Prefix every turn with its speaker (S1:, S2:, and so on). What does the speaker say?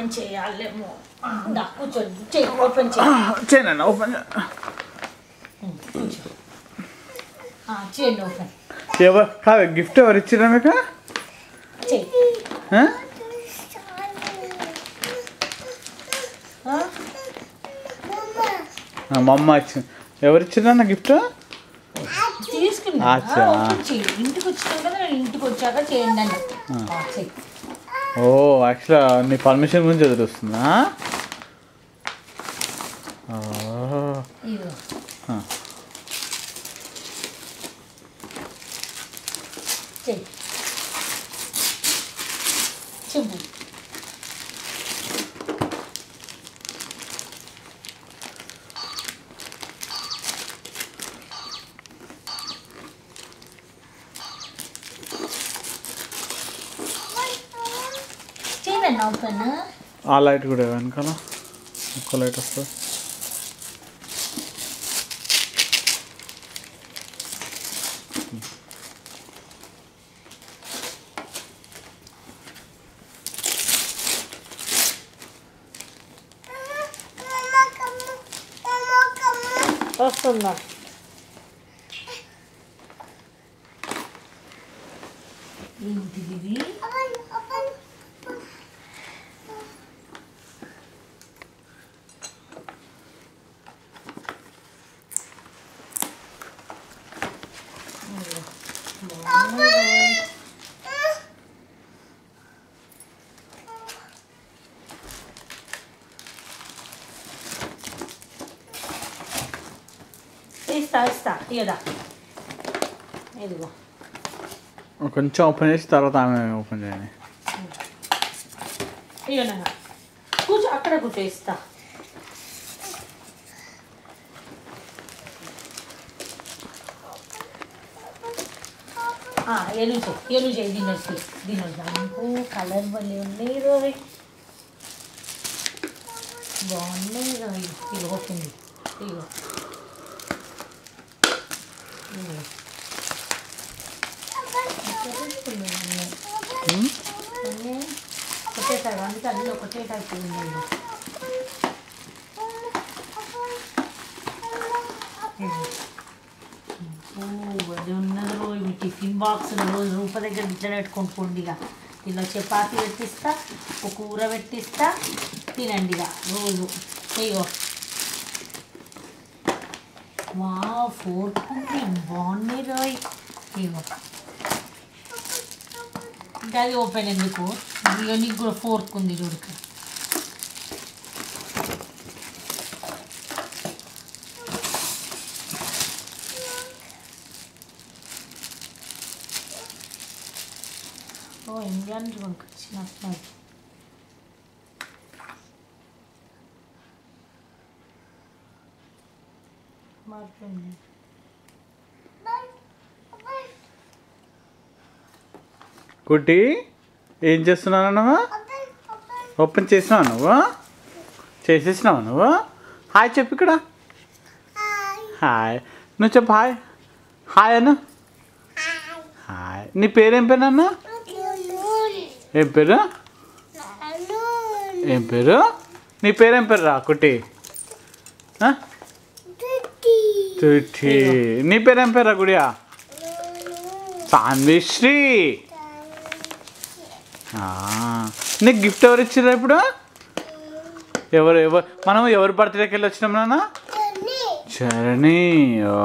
S1: Open చేయాలేమో. కూర్చోండి, open
S2: చేయనా? Open
S1: చేయండి. ఓపెన్
S2: కాదు, గిఫ్ట్ ఎవరు ఇచ్చిరా మీకు? మా అమ్మ ఇచ్చింది. ఎవరు ఇచ్చిరా నా గిఫ్ట్?
S1: తీసుకున్నా. ఇంటికి వచ్చినా కదా, నేను ఇంటికి వచ్చాక చేయండి అని.
S2: ఓ, యాక్చువల్గా నీ పర్మిషన్ గురించి ఎదురుస్తుందా?
S1: చెప్పు. చేయనండి ఓపెన్.
S2: ఆ లైట్ కూడా వెనకాల ఒక్క లైట్ వస్తుంది.
S1: వస్తుందా? ఏంటిది? ఇస్తా ఇదా, ఇదిగో.
S2: కొంచెం ఓపెన్ చేసి తర్వాత ఆమె ఓపెన్ చేయండి.
S1: ఇయ్యనా, కూర్చో, అక్కడ కూర్చో, ఇస్తా. ఎలు చేయి. దీని దాంట్లో కలర్ భలే ఉన్నాయి రోయ్, బాగున్నాయి రోయ్. ఇది ఓపెన్ ఇగో. ఒకటేసారి అందుకే అన్నీ ఒకటే టైప్ ఉన్నాయి. అది ఉన్నది రోజు మీ టిఫిన్ బాక్స్ రోజు రూప దగ్గర ఇట్లా పెట్టుకొని పోండిగా. దీనిలో చపాతీ పెట్టిస్తా, ఒక కూర పెట్టిస్తా, తినండిగా రోజు. ఇగో వా, ఫోర్క్ బాగున్నాయి రోయ్. ఇగో ఇంకా అది ఓపెన్ ఎందుకు? ఇక నీకు కూడా ఫోర్క్ ఉంది చూడక. ఓ, ఇండియా నుంచి కొనుకొచ్చినట్టు మారిపోయింది.
S2: కుట్టి, ఏం చేస్తున్నావు నువ్వు? ఓపెన్ చేసినావా నువ్వు? చేసేసినావా నువ్వు? హాయ్ చెప్పు ఇక్కడ. హాయ్, నువ్వు చెప్పు హాయ్. హాయ్ అన్న. హాయ్. నీ పేరేం పేరు అన్న? ఏం పేరు? ఏం పేరు? నీ పేరేం పేరు రా కుట్టి? తుట్టి. నీ పేరేం పేరు రా గుడియా? సాన్విశ్రీ. నీకు గిఫ్ట్ ఎవరు ఇచ్చిర్రా ఇప్పుడు? మనం ఎవరు బర్త్డేకి వెళ్ళి వచ్చినాం నాన్న? చరణి. ఓ